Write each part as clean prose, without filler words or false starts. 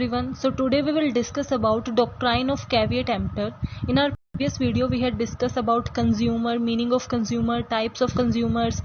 Everyone, so today we will discuss about doctrine of caveat emptor. In our previous video we had discussed about consumer, meaning of consumer, types of consumers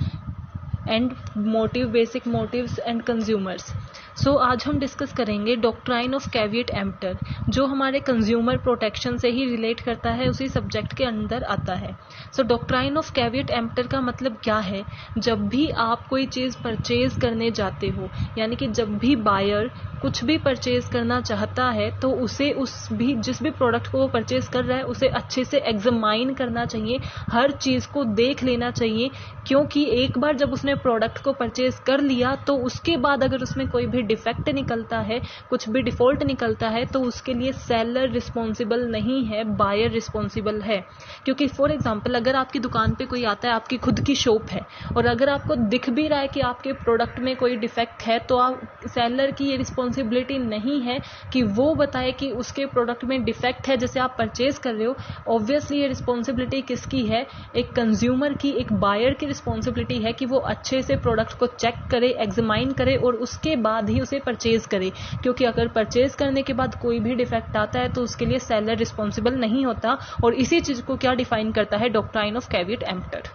and motive, basic motives and consumers. सो आज हम discuss करेंगे doctrine of caveat emptor, जो हमारे consumer protection से ही relate करता है, उसी subject के अंदर आता है. सो डॉक्ट्राइन ऑफ कैविएट एम्प्टर का मतलब क्या है? जब भी आप कोई चीज़ परचेज करने जाते हो, यानी कि जब भी बायर कुछ भी परचेज करना चाहता है तो उसे जिस भी प्रोडक्ट को वो परचेज कर रहा है उसे अच्छे से एग्जामाइन करना चाहिए, हर चीज़ को देख लेना चाहिए, क्योंकि एक बार जब उसने प्रोडक्ट को परचेज कर लिया तो उसके बाद अगर उसमें कोई भी डिफेक्ट निकलता है, कुछ भी डिफॉल्ट निकलता है, तो उसके लिए सेलर रिस्पॉन्सिबल नहीं है, बायर रिस्पॉन्सिबल है. क्योंकि फॉर एग्जांपल अगर आपकी दुकान पे कोई आता है, आपकी खुद की शॉप है, और अगर आपको दिख भी रहा है कि आपके प्रोडक्ट में कोई डिफेक्ट है, तो आप सेलर की ये रिस्पॉन्सिबिलिटी नहीं है कि वो बताए कि उसके प्रोडक्ट में डिफेक्ट है जैसे आप परचेज कर रहे हो. ऑब्वियसली ये रिस्पॉन्सिबिलिटी किसकी है? एक कंज्यूमर की, एक बायर की रिस्पॉन्सिबिलिटी है कि वो अच्छे से प्रोडक्ट को चेक करे, एग्जामाइन करे और उसके बाद ही उसे परचेज करे. क्योंकि अगर परचेज करने के बाद कोई भी डिफेक्ट आता है तो उसके लिए सेलर रिस्पॉन्सिबल नहीं होता. और इसी चीज को क्या डिफाइन करता है? Doctrine of caveat emptor.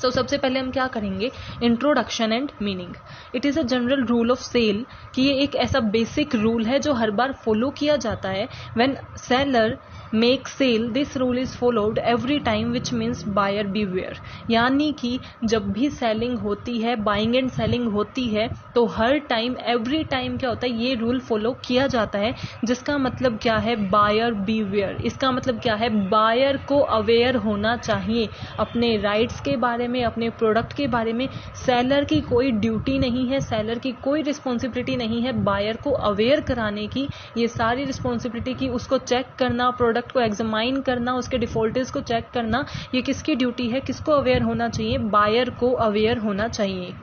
So सबसे पहले हम क्या करेंगे? Introduction and meaning. It is a general rule of sale, कि ये एक ऐसा बेसिक रूल है जो हर बार फॉलो किया जाता है. When seller make sale this rule is followed every time, which means buyer beware. यानी कि जब भी सेलिंग होती है, बाइंग एंड सेलिंग होती है, तो हर टाइम, एवरी टाइम क्या होता है? ये रूल फॉलो किया जाता है. जिसका मतलब क्या है? Buyer beware. इसका मतलब क्या है? बायर को अवेयर होना चाहिए अपने राइट्स के बारे में, अपने प्रोडक्ट के बारे में. सेलर की कोई ड्यूटी नहीं है, सेलर की कोई रिस्पॉन्सिबिलिटी नहीं है बायर को अवेयर कराने की. ये सारी रिस्पॉन्सिबिलिटी की उसको चेक करना, प्रोडक्ट को एग्जामाइन करना, उसके डिफॉल्टर्स को चेक करना, ये किसकी ड्यूटी है? किसको अवेयर होना चाहिए? बायर को अवेयर होना चाहिए.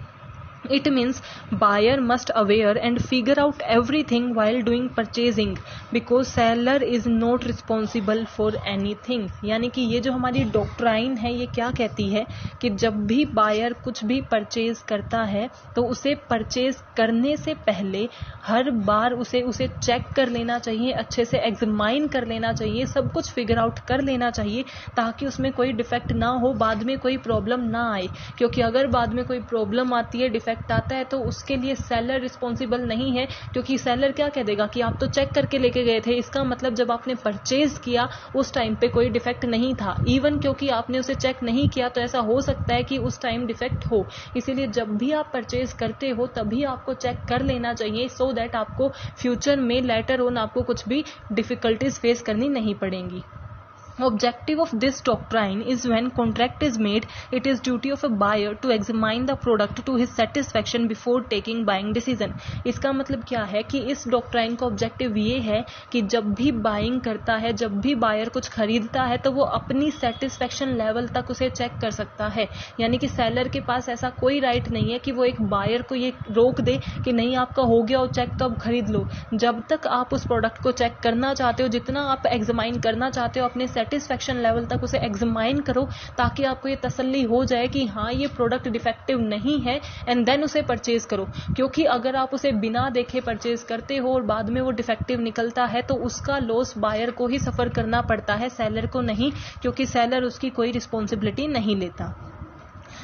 It means buyer must aware and figure out everything while doing purchasing because seller is not responsible for anything. यानी कि ये जो हमारी डॉक्ट्राइन है ये क्या कहती है कि जब भी बायर कुछ भी परचेज करता है तो उसे परचेज करने से पहले हर बार उसे चेक कर लेना चाहिए, अच्छे से एग्जामाइन कर लेना चाहिए, सब कुछ फिगर आउट कर लेना चाहिए, ताकि उसमें कोई डिफेक्ट ना हो, बाद में कोई प्रॉब्लम ना आए. क्योंकि अगर बाद में कोई प्रॉब्लम आती है, डिफेक्ट आता है, तो उसके लिए सेलर रिस्पॉन्सिबल नहीं है. क्योंकि सेलर क्या कह देगा कि आप तो चेक करके लेके गए थे, इसका मतलब जब आपने परचेज किया उस टाइम पे कोई डिफेक्ट नहीं था. इवन क्योंकि आपने उसे चेक नहीं किया तो ऐसा हो सकता है कि उस टाइम डिफेक्ट हो. इसीलिए जब भी आप परचेज करते हो तभी आपको चेक कर लेना चाहिए, सो दैट आपको फ्यूचर में लेटर ऑन आपको कुछ भी डिफिकल्टीज फेस करनी नहीं पड़ेंगी. Objective of this doctrine is when contract is made, it is duty of a buyer to examine the product to his satisfaction before taking buying decision. इसका मतलब क्या है कि इस डॉक्ट्राइन का ऑब्जेक्टिव ये है कि जब भी बाइंग करता है, जब भी बायर कुछ खरीदता है, तो वो अपनी सेटिस्फेक्शन लेवल तक उसे चेक कर सकता है. यानी कि सेलर के पास ऐसा कोई राइट नहीं है कि वो एक बायर को ये रोक दे कि नहीं आपका हो गया हो चेक तो अब खरीद लो. जब तक आप उस प्रोडक्ट को चेक करना चाहते हो, जितना आप एग्जामाइन करना चाहते हो, अपने सेटिस्फेक्शन लेवल तक उसे एग्जामाइन करो, ताकि आपको ये तसल्ली हो जाए कि हाँ ये प्रोडक्ट डिफेक्टिव नहीं है, एंड देन उसे परचेज करो. क्योंकि अगर आप उसे बिना देखे परचेज करते हो और बाद में वो डिफेक्टिव निकलता है तो उसका लॉस बायर को ही सफर करना पड़ता है, सेलर को नहीं, क्योंकि सेलर उसकी कोई रिस्पॉन्सिबिलिटी नहीं लेता.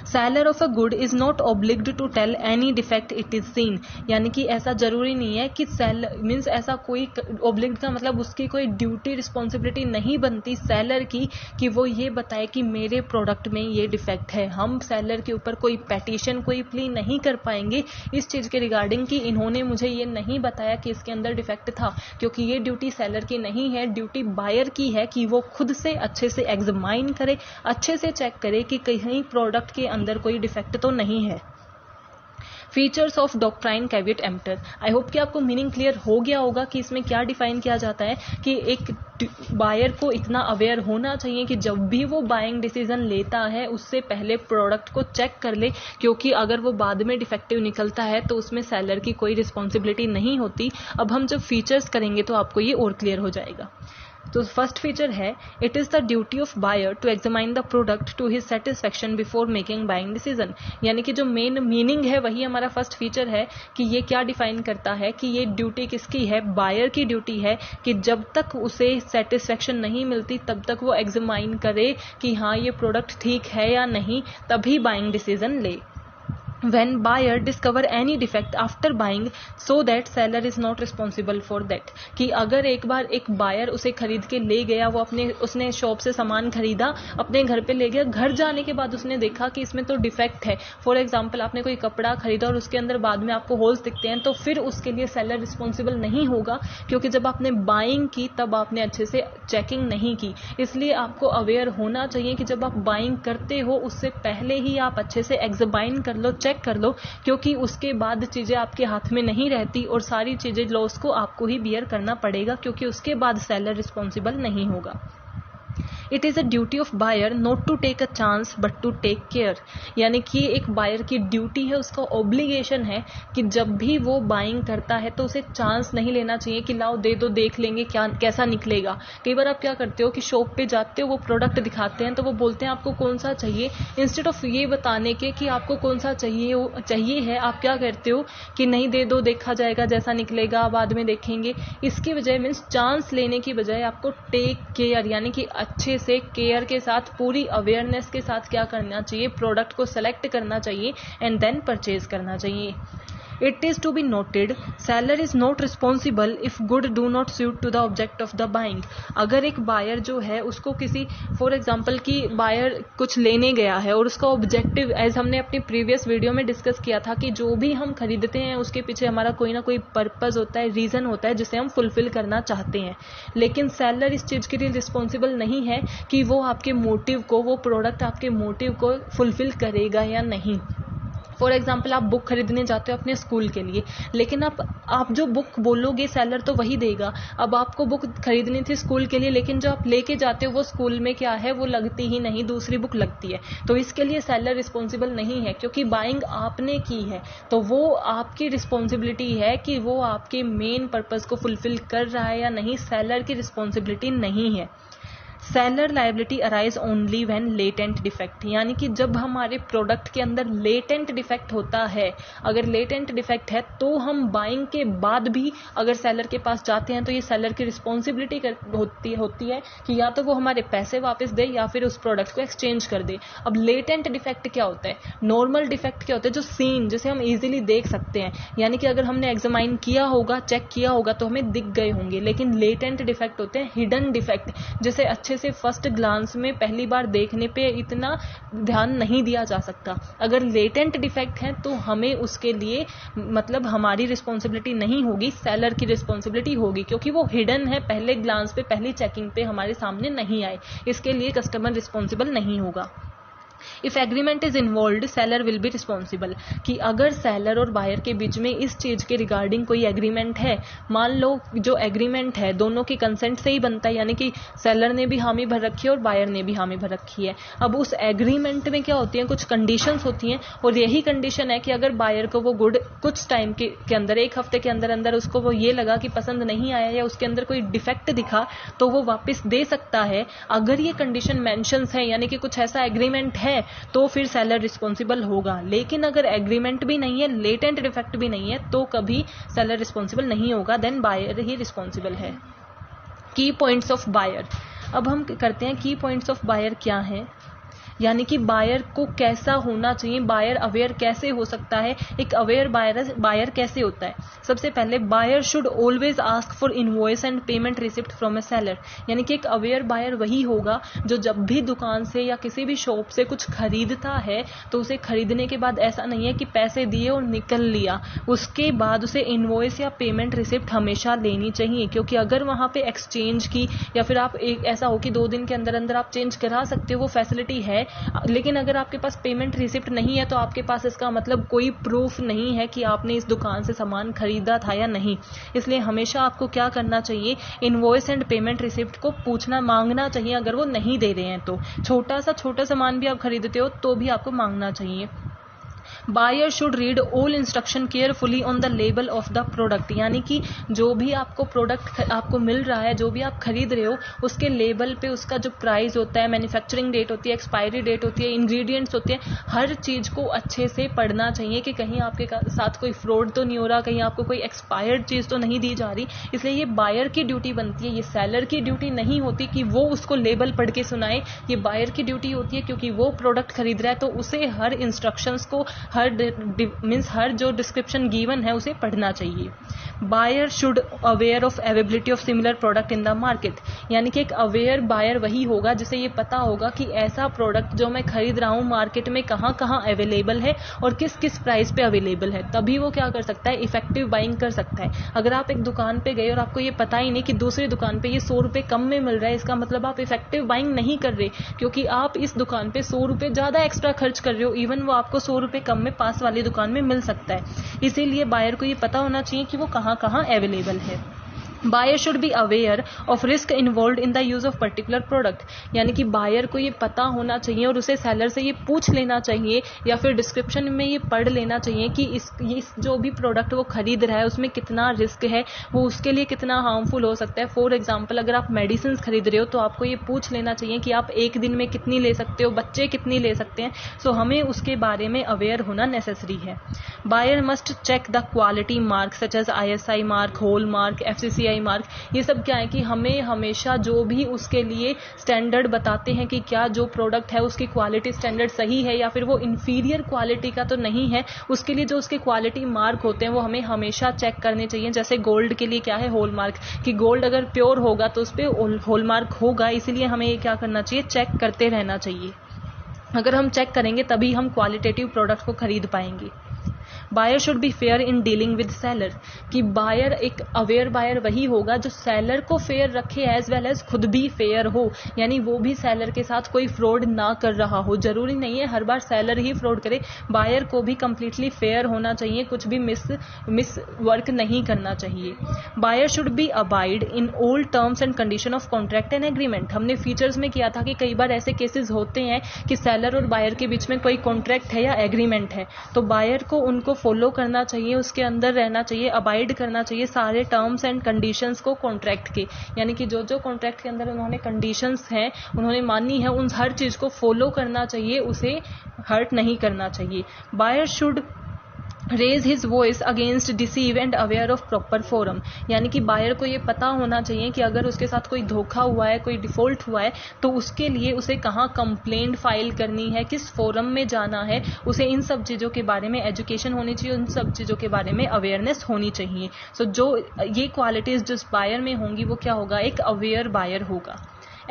Seller of a good is not obliged to tell any defect it is seen. यानी कि ऐसा जरूरी नहीं है कि सेलर मीन्स ऐसा कोई ऑब्लिग्ड का मतलब उसकी कोई ड्यूटी, रिस्पॉन्सिबिलिटी नहीं बनती सेलर की कि वो ये बताए कि मेरे प्रोडक्ट में ये डिफेक्ट है. हम सेलर के ऊपर कोई पेटिशन, कोई प्ली नहीं कर पाएंगे इस चीज के रिगार्डिंग कि इन्होंने मुझे ये नहीं बताया कि इसके अंदर डिफेक्ट था, क्योंकि ये ड्यूटी सेलर की नहीं है, ड्यूटी बायर की है कि वो खुद से अच्छे से एग्जामाइन करे, अच्छे से चेक करे कि कहीं प्रोडक्ट के अंदर कोई डिफेक्ट तो नहीं है. Features of doctrine caveat emptor. I hope कि आपको मीनिंग क्लियर हो गया होगा कि इसमें क्या डिफाइन किया जाता है कि एक बायर को इतना अवेयर होना चाहिए कि जब भी वो बाइंग डिसीजन लेता है उससे पहले प्रोडक्ट को चेक कर ले, क्योंकि अगर वो बाद में डिफेक्टिव निकलता है तो उसमें सेलर की कोई रिस्पॉन्सिबिलिटी नहीं होती. अब हम जब फीचर्स करेंगे तो आपको ये और क्लियर हो जाएगा. तो फर्स्ट फीचर है, it is the duty of buyer to examine the product to his satisfaction before making buying decision. यानी कि जो मेन मीनिंग है वही हमारा फर्स्ट फीचर है कि ये क्या डिफाइन करता है कि ये ड्यूटी किसकी है, बायर की ड्यूटी है कि जब तक उसे सेटिस्फेक्शन नहीं मिलती तब तक वो एग्जामाइन करे कि हाँ ये प्रोडक्ट ठीक है या नहीं, तभी बाइंग डिसीजन ले। When buyer discover any defect after buying, so that seller is not responsible for that। कि अगर एक बार एक बायर उसे खरीद के ले गया, वो उसने शॉप से सामान खरीदा, अपने घर पे ले गया, घर जाने के बाद उसने देखा कि इसमें तो डिफेक्ट है। फॉर एग्जाम्पल आपने कोई कपड़ा खरीदा और उसके अंदर बाद में आपको होल्स दिखते हैं, तो फिर उसके लिए सेलर रिस्पॉन्सिबल नहीं होगा, क्योंकि जब आपने बाइंग की तब आपने अच्छे से चेकिंग नहीं की। इसलिए आपको अवेयर होना चाहिए कि जब आप बाइंग करते हो उससे पहले ही आप अच्छे से एग्जामाइन कर लो, चेक कर लो, क्योंकि उसके बाद चीजें आपके हाथ में नहीं रहती और सारी चीजें लॉस को आपको ही बियर करना पड़ेगा, क्योंकि उसके बाद सेलर रिस्पॉन्सिबल नहीं होगा। It is a duty of buyer not to take a chance but to take care. यानी कि एक बायर की ड्यूटी है, उसका ऑब्लिगेशन है कि जब भी वो बाइंग करता है तो उसे चांस नहीं लेना चाहिए कि लाओ दे दो, देख लेंगे क्या कैसा निकलेगा। कई बार आप क्या करते हो कि शॉप पे जाते हो, वो प्रोडक्ट दिखाते हैं तो वो बोलते हैं आपको कौन सा चाहिए, इंस्टेड ऑफ ये बताने के कि आपको कौन सा चाहिए है, आप क्या करते हो कि नहीं दे दो, देखा जाएगा जैसा निकलेगा बाद में देखेंगे। इसकी बजाय मीन्स चांस लेने की बजाय आपको टेक केयर यानी कि अच्छे से केयर के साथ पूरी अवेयरनेस के साथ क्या करना चाहिए, प्रोडक्ट को सेलेक्ट करना चाहिए एंड देन परचेज करना चाहिए। It is to be noted, seller is not responsible if good do not suit to the object of the buying। अगर एक बायर जो है उसको किसी फॉर एग्जांपल की बायर कुछ लेने गया है और उसका ऑब्जेक्टिव, एज हमने अपनी प्रीवियस वीडियो में डिस्कस किया था कि जो भी हम खरीदते हैं उसके पीछे हमारा कोई ना कोई पर्पस होता है, रीजन होता है जिसे हम फुलफिल करना चाहते हैं। लेकिन सेलर इस चीज के लिए रिस्पॉन्सिबल नहीं है कि वो आपके मोटिव को, वो प्रोडक्ट आपके मोटिव को फुलफिल करेगा या नहीं। फॉर एग्जाम्पल आप बुक खरीदने जाते हो अपने स्कूल के लिए, लेकिन आप जो बुक बोलोगे सेलर तो वही देगा। अब आपको बुक खरीदनी थी स्कूल के लिए, लेकिन जो आप लेके जाते हो वो स्कूल में क्या है, वो लगती ही नहीं, दूसरी बुक लगती है। तो इसके लिए सेलर रिस्पॉन्सिबल नहीं है, क्योंकि बाइंग आपने की है तो वो आपकी रिस्पॉन्सिबिलिटी है कि वो आपके मेन पर्पस को फुलफिल कर रहा है या नहीं, सेलर की रिस्पॉन्सिबिलिटी नहीं है। Seller liability arise only when latent defect, यानी कि जब हमारे प्रोडक्ट के अंदर लेटेंट डिफेक्ट होता है, अगर लेटेंट डिफेक्ट है तो हम बाइंग के बाद भी अगर सेलर के पास जाते हैं तो ये सेलर की रिस्पॉन्सिबिलिटी होती है कि या तो वो हमारे पैसे वापस दे या फिर उस प्रोडक्ट को एक्सचेंज कर दे। अब लेटेंट डिफेक्ट क्या होता है, नॉर्मल डिफेक्ट क्या होता है, जो सीन जिसे हम इजीली देख सकते हैं, यानी कि अगर हमने एग्जामाइन किया होगा, चेक किया होगा तो हमें दिख गए होंगे। लेकिन लेटेंट डिफेक्ट होते हैं हिडन डिफेक्ट, जिसे अच्छे से फर्स्ट ग्लांस में पहली बार देखने पे इतना ध्यान नहीं दिया जा सकता। अगर लेटेंट डिफेक्ट है तो हमें उसके लिए मतलब हमारी रिस्पॉन्सिबिलिटी नहीं होगी, सेलर की रिस्पॉन्सिबिलिटी होगी, क्योंकि वो हिडन है, पहले ग्लांस पे, पहली चेकिंग पे हमारे सामने नहीं आए, इसके लिए कस्टमर रिस्पॉन्सिबल नहीं होगा। If agreement is involve seller will be responsible, कि अगर सेलर और बायर के बीच में इस चीज के रिगार्डिंग कोई एग्रीमेंट है, मान लो जो एग्रीमेंट है दोनों की कंसेंट से ही बनता है, यानी कि सेलर ने भी हामी भर रखी है और बायर ने भी हामी भर रखी है। अब उस एग्रीमेंट में क्या होती है, कुछ कंडीशंस होती हैं और यही कंडीशन है कि अगर बायर को वो गुड कुछ टाइम के अंदर, एक हफ्ते के अंदर अंदर उसको वो ये लगा कि पसंद नहीं आया या उसके अंदर कोई डिफेक्ट दिखा तो वो वापस दे सकता है। अगर ये कंडीशन मेंशंस है, यानी कि कुछ ऐसा एग्रीमेंट है, तो फिर सेलर रिस्पॉन्सिबल होगा। लेकिन अगर एग्रीमेंट भी नहीं है, लेटेंट डिफेक्ट भी नहीं है, तो कभी सेलर रिस्पॉन्सिबल नहीं होगा, देन बायर ही रिस्पॉन्सिबल है। की पॉइंट्स ऑफ बायर, अब हम करते हैं की पॉइंट्स ऑफ बायर क्या है, यानी कि बायर को कैसा होना चाहिए, बायर अवेयर कैसे हो सकता है, एक अवेयर बायर कैसे होता है। सबसे पहले buyer should always ask for invoice and payment receipt from a seller, यानी कि एक अवेयर बायर वही होगा जो जब भी दुकान से या किसी भी शॉप से कुछ खरीदता है तो उसे खरीदने के बाद ऐसा नहीं है कि पैसे दिए और निकल लिया, उसके बाद उसे इनवॉइस या पेमेंट रिसिप्ट हमेशा लेनी चाहिए। क्योंकि अगर वहां पे एक्सचेंज की या फिर आप एक ऐसा हो कि 2 दिन के अंदर अंदर आप चेंज करा सकते हो, वो फैसिलिटी है, लेकिन अगर आपके पास पेमेंट रिसिप्ट नहीं है तो आपके पास इसका मतलब कोई प्रूफ नहीं है कि आपने इस दुकान से सामान खरीदा था या नहीं। इसलिए हमेशा आपको क्या करना चाहिए, इनवॉइस एंड पेमेंट रिसिप्ट को पूछना, मांगना चाहिए। अगर वो नहीं दे रहे हैं तो छोटा सामान भी आप खरीदते हो तो भी आपको मांगना चाहिए। Buyer should read all instruction carefully on the label of the product, यानी कि जो भी आपको प्रोडक्ट आपको मिल रहा है, जो भी आप खरीद रहे हो, उसके लेबल पे उसका जो प्राइस होता है, मैन्युफैक्चरिंग डेट होती है, एक्सपायरी डेट होती है, इंग्रेडिएंट्स होते हैं, हर चीज को अच्छे से पढ़ना चाहिए कि कहीं आपके साथ कोई फ्रॉड तो नहीं हो रहा, कहीं आपको कोई एक्सपायर्ड चीज तो नहीं दी जा रही। इसलिए ये बायर की ड्यूटी बनती है, ये सेलर की ड्यूटी नहीं होती कि वो उसको लेबल पढ़ के सुनाए। ये बायर की ड्यूटी होती है, क्योंकि वो प्रोडक्ट खरीद रहा है तो उसे हर इंस्ट्रक्शंस को, हर जो डिस्क्रिप्शन गिवन है उसे पढ़ना चाहिए। Buyer should aware of availability of similar product in the market, यानी कि एक अवेयर बायर वही होगा जिसे ये पता होगा कि ऐसा प्रोडक्ट जो मैं खरीद रहा हूँ मार्केट में कहाँ कहाँ अवेलेबल है और किस किस प्राइस पे अवेलेबल है, तभी वो क्या कर सकता है, इफेक्टिव बाइंग कर सकता है। अगर आप एक दुकान पे गए और आपको ये पता ही नहीं कि दूसरी दुकान पे ये 100 रुपए कम में मिल रहा है, इसका मतलब आप इफेक्टिव बाइंग नहीं कर रहे, क्योंकि आप इस दुकान पे 100 रुपए ज्यादा एक्स्ट्रा खर्च कर रहे हो, इवन वो आपको 100 रुपए कम में पास वाली दुकान में मिल सकता है। इसीलिए बायर को ये पता होना चाहिए कि वो कहाँ कहाँ अवेलेबल है। Buyer should be aware of risk involve in the use of particular product, यानी कि बायर को ये पता होना चाहिए और उसे सेलर से ये पूछ लेना चाहिए या फिर डिस्क्रिप्शन में ये पढ़ लेना चाहिए कि इस जो भी प्रोडक्ट वो खरीद रहा है उसमें कितना रिस्क है, वो उसके लिए कितना हार्मफुल हो सकता है। फॉर एग्जाम्पल, अगर आप मेडिसिन खरीद रहे हो तो आपको ये पूछ लेना चाहिए कि आप एक दिन में कितनी ले सकते हो, बच्चे कितनी ले सकते हैं। सो हमें उसके बारे में अवेयर होना नेसेसरी है। Buyer must check the quality mark such as ISI mark, hallmark, FCCI mark. ये सब क्या है कि हमें हमेशा जो भी उसके लिए स्टैंडर्ड बताते हैं कि क्या जो प्रोडक्ट है उसकी क्वालिटी स्टैंडर्ड सही है या फिर वो इंफीरियर क्वालिटी का तो नहीं है, उसके लिए जो उसके क्वालिटी मार्क होते हैं वो हमें हमेशा चेक करने चाहिए। जैसे गोल्ड के लिए क्या है, होल मार्क, कि गोल्ड अगर प्योर होगा तो उस पर होल मार्क होगा, इसीलिए हमें ये क्या करना चाहिए, चेक करते रहना चाहिए। अगर हम चेक करेंगे तभी हम क्वालिटेटिव प्रोडक्ट को खरीद पाएंगे। Buyer should be fair in dealing with seller, कि बायर, एक अवेयर बायर वही होगा जो सेलर को फेयर रखे एज वेल एज खुद भी फेयर हो, यानी वो भी सेलर के साथ कोई फ्रॉड ना कर रहा हो। जरूरी नहीं है हर बार सेलर ही फ्रॉड करे, बायर को भी कंप्लीटली फेयर होना चाहिए, कुछ भी मिस वर्क नहीं करना चाहिए। Buyer should be abide in all terms and condition of contract and agreement. हमने फीचर्स में किया था कि कई बार ऐसे केसेस होते हैं कि सेलर और बायर के बीच में कोई कॉन्ट्रैक्ट है या एग्रीमेंट है, तो बायर को उनको फॉलो करना चाहिए, उसके अंदर रहना चाहिए, अबाइड करना चाहिए सारे टर्म्स एंड कंडीशंस को कॉन्ट्रैक्ट के, यानी कि जो जो कॉन्ट्रैक्ट के अंदर उन्होंने कंडीशंस हैं उन्होंने मानी है, उन हर चीज को फॉलो करना चाहिए, उसे हर्ट नहीं करना चाहिए। Buyer should raise his voice against deceive and aware of proper forum, यानी कि बायर को ये पता होना चाहिए कि अगर उसके साथ कोई धोखा हुआ है, कोई डिफॉल्ट हुआ है, तो उसके लिए उसे कहाँ कंप्लेंट फाइल करनी है, किस फोरम में जाना है, उसे इन सब चीज़ों के बारे में एजुकेशन होनी चाहिए, उन सब चीज़ों के बारे में अवेयरनेस होनी चाहिए। सो जो ये क्वालिटीज जिस बायर में होंगी वो क्या होगा, एक अवेयर बायर होगा।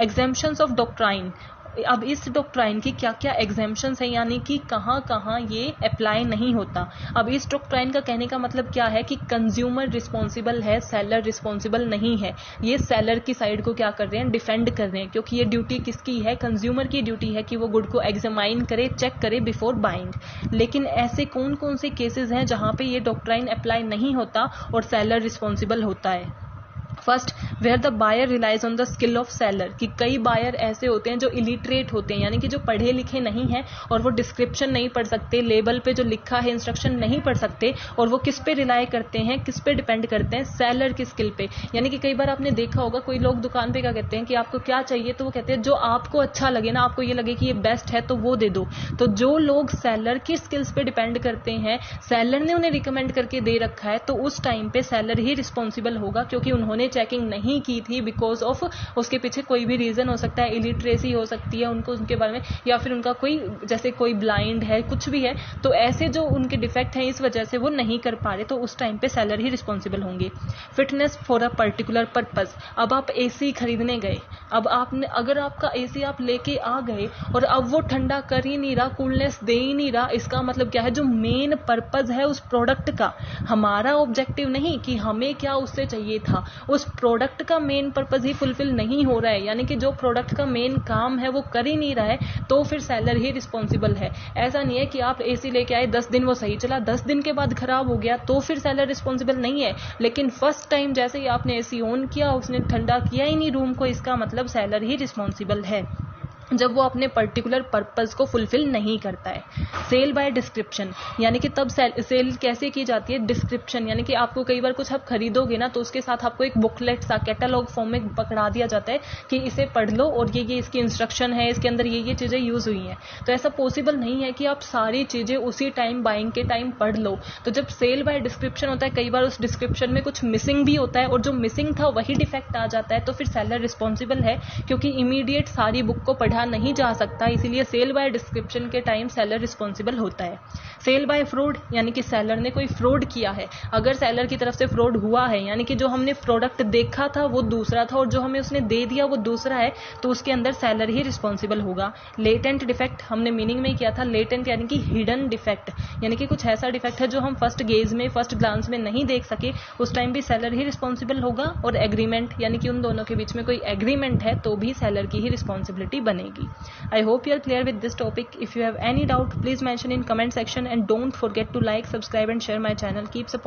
एग्जेम्पशंस ऑफ डॉक्ट्राइन, अब इस डॉक्ट्राइन की क्या क्या एग्जेम्पशंस हैं, यानी कि कहाँ कहाँ ये अप्लाई नहीं होता। अब इस डॉक्ट्राइन का कहने का मतलब क्या है कि कंज्यूमर रिस्पॉन्सिबल है, सेलर रिस्पॉन्सिबल नहीं है। ये सेलर की साइड को क्या कर रहे हैं, डिफेंड कर रहे हैं, क्योंकि ये ड्यूटी किसकी है, कंज्यूमर की ड्यूटी है कि वो गुड को एग्जामाइन करे, चेक करे बिफोर बाइंग। लेकिन ऐसे कौन कौन से केसेस हैं जहाँ पे ये डॉक्ट्राइन अप्लाई नहीं होता और सेलर रिस्पॉन्सिबल होता है। First, where the buyer relies on the skill of seller, कि कई बायर ऐसे होते हैं जो इलिटरेट होते हैं, यानी कि जो पढ़े लिखे नहीं हैं और वो डिस्क्रिप्शन नहीं पढ़ सकते, लेबल पे जो लिखा है इंस्ट्रक्शन नहीं पढ़ सकते, और वो किस पे रिलाई करते हैं, किस पे डिपेंड करते हैं, सेलर की स्किल पे। यानी कि कई बार आपने देखा होगा कोई लोग दुकान पे क्या कहते हैं कि आपको क्या चाहिए, तो वो कहते हैं जो आपको अच्छा लगे ना, आपको ये लगे कि ये बेस्ट है तो वो दे दो। तो जो लोग सेलर की स्किल्स पे डिपेंड करते हैं, सेलर ने उन्हें रिकमेंड करके दे रखा है, तो उस टाइम पे सेलर ही रिस्पॉन्सिबल होगा, क्योंकि उन्होंने चेकिंग नहीं की थी बिकॉज ऑफ, उसके पीछे कोई भी रीजन हो सकता है, इलिटरेसी हो सकती है उनको उनके बारे में, या फिर उनका कोई, जैसे कोई ब्लाइंड है, कुछ भी है, तो ऐसे जो उनके डिफेक्ट हैं इस वजह से वो नहीं कर पा रहे, तो उस टाइम पे सेलर ही रिस्पॉन्सिबल होंगे। Fitness for a particular purpose, अब आप एसी खरीदने गए, अब आपने, अगर आपका एसी आप लेके आ गए और अब वो ठंडा कर ही नहीं रहा, कूलनेस दे ही नहीं रहा, इसका मतलब क्या है, जो मेन पर्पज है उस प्रोडक्ट का, हमारा ऑब्जेक्टिव नहीं कि हमें क्या उससे चाहिए था, उस प्रोडक्ट का मेन पर्पज ही फुलफिल नहीं हो रहा है, यानी कि जो प्रोडक्ट का मेन काम है वो कर ही नहीं रहा है, तो फिर सेलर ही रिस्पॉन्सिबल है। ऐसा नहीं है कि आप एसी लेके आए, 10 दिन वो सही चला, 10 दिन के बाद खराब हो गया तो फिर सेलर रिस्पॉन्सिबल नहीं है, लेकिन फर्स्ट टाइम जैसे ही आपने एसी ऑन किया उसने ठंडा किया ही नहीं रूम को, इसका मतलब सेलर ही रिस्पॉन्सिबल है। जब वो अपने पर्टिकुलर पर्पस को फुलफिल नहीं करता है। सेल बाय डिस्क्रिप्शन, यानी कि तब सेल कैसे की जाती है, डिस्क्रिप्शन, यानी कि आपको कई बार कुछ आप खरीदोगे ना तो उसके साथ आपको एक बुकलेट सा कैटलॉग फॉर्म में पकड़ा दिया जाता है कि इसे पढ़ लो और ये इसकी इंस्ट्रक्शन है, इसके अंदर ये चीज़ें यूज हुई हैं। तो ऐसा पॉसिबल नहीं है कि आप सारी चीज़ें उसी टाइम बाइंग के टाइम पढ़ लो। तो जब सेल बाय डिस्क्रिप्शन होता है, कई बार उस डिस्क्रिप्शन में कुछ मिसिंग भी होता है और जो मिसिंग था वही डिफेक्ट आ जाता है, तो फिर सेलर रिस्पॉन्सिबल है, क्योंकि इमीडिएट सारी बुक को पढ़ा नहीं जा सकता, इसीलिए सेल बाय डिस्क्रिप्शन के टाइम सेलर रिस्पॉन्सिबल होता है। सेल बाय फ्रॉड, यानी कि सेलर ने कोई फ्रॉड किया है, अगर सेलर की तरफ से फ्रॉड हुआ है, यानी कि जो हमने प्रोडक्ट देखा था वो दूसरा था और जो हमें उसने दे दिया वो दूसरा है, तो उसके अंदर सेलर ही रिस्पॉन्सिबल होगा। लेटेंट डिफेक्ट हमने मीनिंग में किया था, लेटेंट यानी कि हिडन डिफेक्ट, यानी कि कुछ ऐसा डिफेक्ट है जो हम फर्स्ट गेज में, फर्स्ट ग्लांस में नहीं देख सके, उस टाइम भी सेलर ही रिस्पॉन्सिबल होगा। और एग्रीमेंट, यानी कि उन दोनों के बीच में कोई एग्रीमेंट है तो भी सेलर की ही रिस्पॉन्सिबिलिटी बनेगी। I hope you are clear with this topic. If you have any doubt, please mention in comment section and don't forget to like, subscribe and share my channel. Keep supporting.